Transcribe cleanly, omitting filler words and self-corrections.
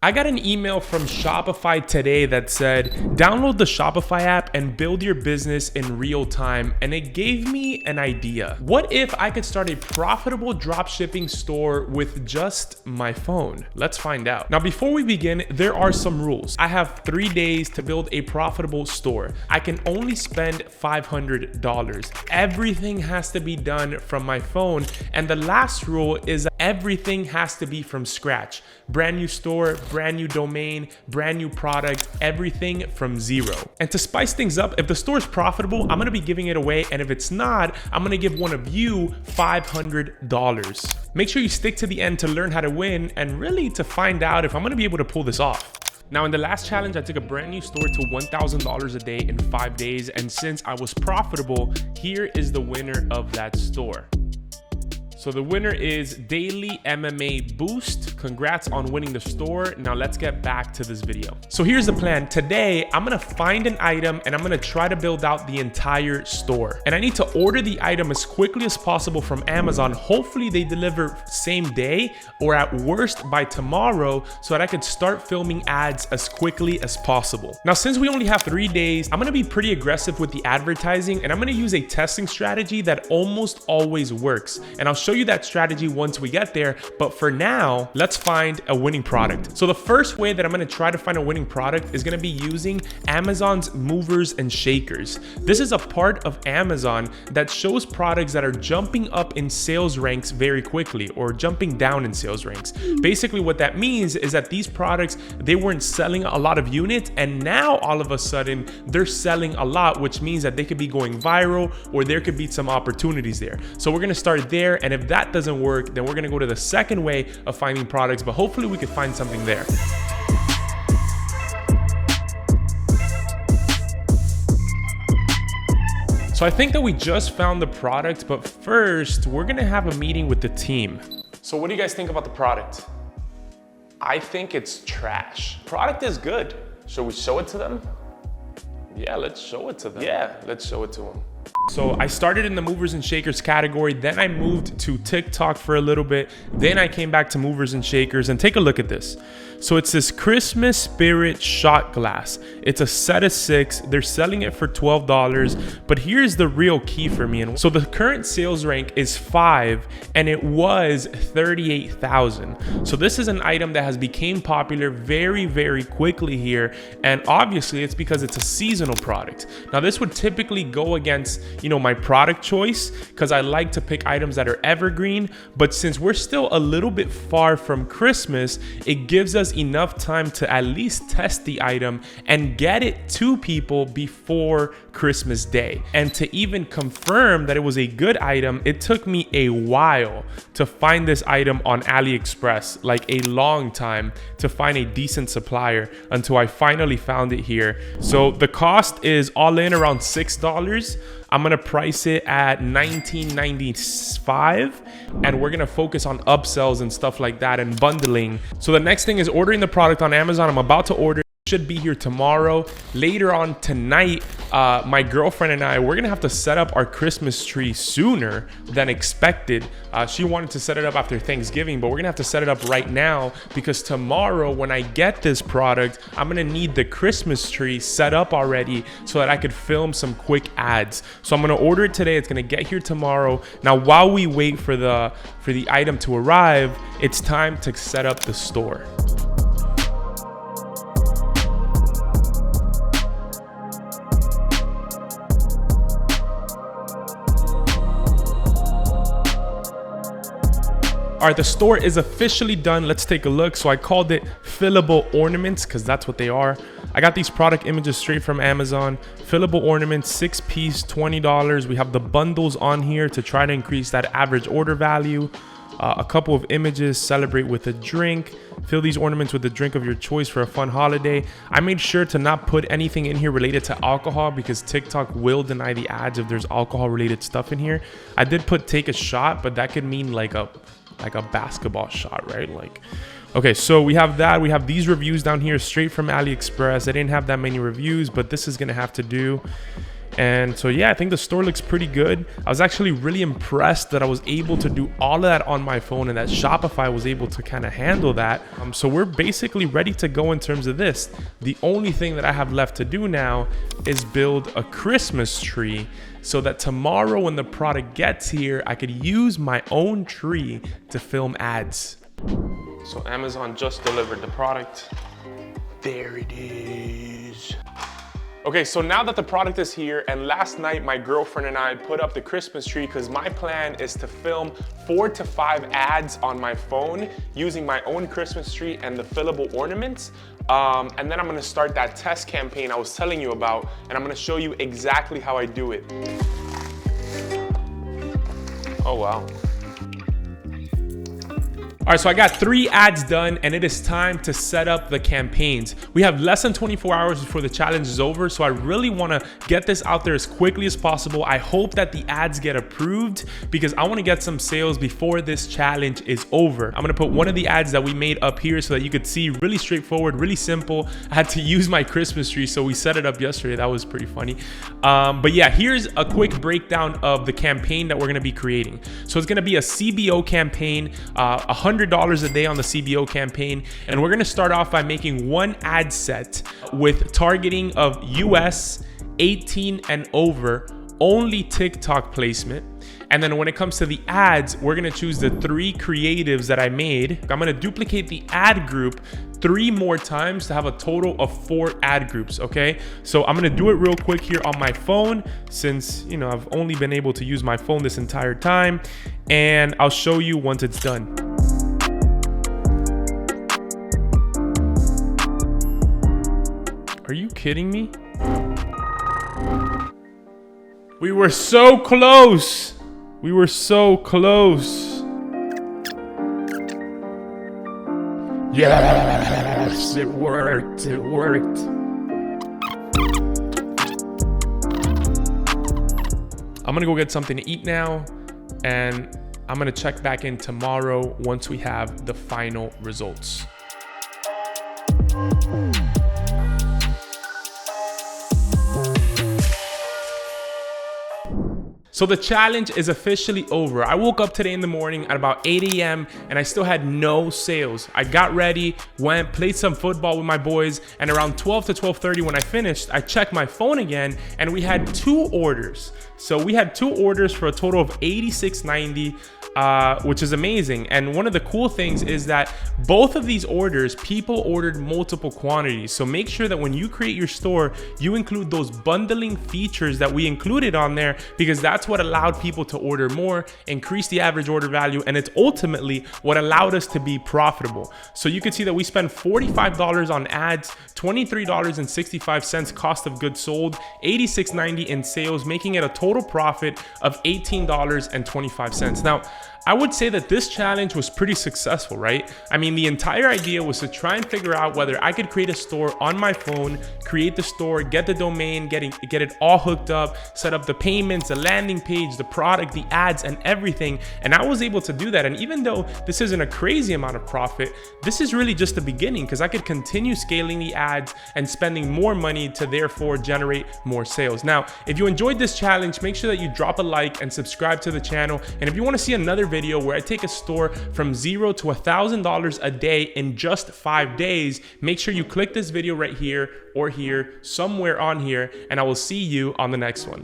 I got an email from Shopify today that said, download the Shopify app and build your business in real time. And it gave me an idea. What if I could start a profitable dropshipping store with just my phone? Let's find out. Now, before we begin, there are some rules. I have 3 days to build a profitable store. I can only spend $500. Everything has to be done from my phone. And the last rule is everything has to be from scratch. Brand new store, brand new domain, brand new product, everything from zero. And to spice things up, if the store is profitable, I'm gonna be giving it away. And if it's not, I'm gonna give one of you $500. Make sure you stick to the end to learn how to win and really to find out if I'm gonna be able to pull this off. Now, in the last challenge, I took a brand new store to $1,000 a day in 5 days. And since I was profitable, here is the winner of that store. So the winner is Daily MMA Boost. Congrats on winning the store. Now let's get back to this video. So here's the plan. Today, I'm gonna find an item and I'm gonna try to build out the entire store. And I need to order the item as quickly as possible from Amazon. Hopefully they deliver same day or at worst by tomorrow so that I could start filming ads as quickly as possible. Now, since we only have 3 days, I'm gonna be pretty aggressive with the advertising and I'm gonna use a testing strategy that almost always works. And I'll show you that strategy once we get there, but for now, let's find a winning product. So the first way that I'm gonna try to find a winning product is gonna be using Amazon's movers and shakers. This is a part of Amazon that shows products that are jumping up in sales ranks very quickly or jumping down in sales ranks. Basically what that means is that these products, they weren't selling a lot of units and now all of a sudden they're selling a lot, which means that they could be going viral or there could be some opportunities there. So we're gonna start there, and if that doesn't work, then we're gonna go to the second way of finding products, but hopefully we could find something there. So I think that we just found the product, but first we're gonna have a meeting with the team. So what do you guys think about the product? I think it's trash. Product is good. Should we show it to them? Yeah, let's show it to them. Yeah, let's show it to them. So I started in the movers and shakers category, then I moved to TikTok for a little bit, then I came back to movers and shakers, and take a look at this. So it's this Christmas Spirit shot glass. It's a set of 6. They're selling it for $12, but here's the real key for me. And so the current sales rank is 5 and it was 38,000. So this is an item that has become popular very, very quickly here. And obviously it's because it's a seasonal product. Now this would typically go against, my product choice because I like to pick items that are evergreen. But since we're still a little bit far from Christmas, it gives us enough time to at least test the item and get it to people before Christmas Day. And to even confirm that it was a good item, it took me a while to find this item on AliExpress, like a long time to find a decent supplier until I finally found it here. So the cost is all in around $6. I'm gonna price it at $19.95, and we're gonna focus on upsells and stuff like that and bundling. So the next thing is ordering the product on Amazon. I'm about to order. Should be here tomorrow. Later on tonight, my girlfriend and I, we're gonna have to set up our Christmas tree sooner than expected. She wanted to set it up after Thanksgiving, but we're gonna have to set it up right now because tomorrow when I get this product, I'm gonna need the Christmas tree set up already so that I could film some quick ads. So I'm gonna order it today. It's gonna get here tomorrow. Now, while we wait for the item to arrive, it's time to set up the store. All right, the store is officially done. Let's take a look. So I called it fillable ornaments because that's what they are. I got these product images straight from Amazon. Fillable ornaments, 6-piece, $20. We have the bundles on here to try to increase that average order value. A couple of images, celebrate with a drink. Fill these ornaments with a drink of your choice for a fun holiday. I made sure to not put anything in here related to alcohol because TikTok will deny the ads if there's alcohol related stuff in here. I did put take a shot, but that could mean like a basketball shot, right? Okay, so we have that. We have these reviews down here straight from AliExpress. I didn't have that many reviews, but this is gonna have to do. And so yeah, I think the store looks pretty good. I was actually really impressed that I was able to do all of that on my phone and that Shopify was able to kind of handle that. So we're basically ready to go in terms of this. The only thing that I have left to do now is build a Christmas tree so that tomorrow when the product gets here, I could use my own tree to film ads. So Amazon just delivered the product. There it is. Okay, so now that the product is here, and last night my girlfriend and I put up the Christmas tree because my plan is to film 4 to 5 ads on my phone using my own Christmas tree and the fillable ornaments. And then I'm gonna start that test campaign I was telling you about, and I'm gonna show you exactly how I do it. Oh, wow. All right, so I got 3 ads done and it is time to set up the campaigns. We have less than 24 hours before the challenge is over, so I really wanna get this out there as quickly as possible. I hope that the ads get approved because I wanna get some sales before this challenge is over. I'm gonna put one of the ads that we made up here so that you could see, really straightforward, really simple. I had to use my Christmas tree, so we set it up yesterday. That was pretty funny. But yeah, here's a quick breakdown of the campaign that we're gonna be creating. So it's gonna be a CBO campaign, $100 a day on the CBO campaign, and we're gonna start off by making one ad set with targeting of US 18 and over, only TikTok placement. And then when it comes to the ads, we're gonna choose the 3 creatives that I made. I'm gonna duplicate the ad group 3 more times to have a total of 4 ad groups, okay? So I'm gonna do it real quick here on my phone since, you know, I've only been able to use my phone this entire time, and I'll show you once it's done. Are you kidding me? We were so close. We were so close. Yes, it worked. It worked. I'm gonna go get something to eat now, and I'm gonna check back in tomorrow once we have the final results. So the challenge is officially over. I woke up today in the morning at about 8 a.m. and I still had no sales. I got ready, went, played some football with my boys, and around 12 to 12:30 when I finished, I checked my phone again and we had 2 orders. So we had 2 orders for a total of $86.90, which is amazing. And one of the cool things is that both of these orders, people ordered multiple quantities. So make sure that when you create your store, you include those bundling features that we included on there, because that's what allowed people to order more, increase the average order value, and it's ultimately what allowed us to be profitable. So you can see that we spent $45 on ads, $23.65 cost of goods sold, $86.90 in sales, making it a total profit of $18.25. Now, I would say that this challenge was pretty successful, right? I mean, the entire idea was to try and figure out whether I could create a store on my phone, create the store, get the domain, get it all hooked up, set up the payments, the landing page, the product, the ads, and everything. And I was able to do that. And even though this isn't a crazy amount of profit, this is really just the beginning, because I could continue scaling the ads and spending more money to therefore generate more sales. Now, if you enjoyed this challenge, make sure that you drop a like and subscribe to the channel. And if you want to see another video where I take a store from $0 to $1,000 a day in just 5 days, make sure you click this video right here or here, somewhere on here, and I will see you on the next one.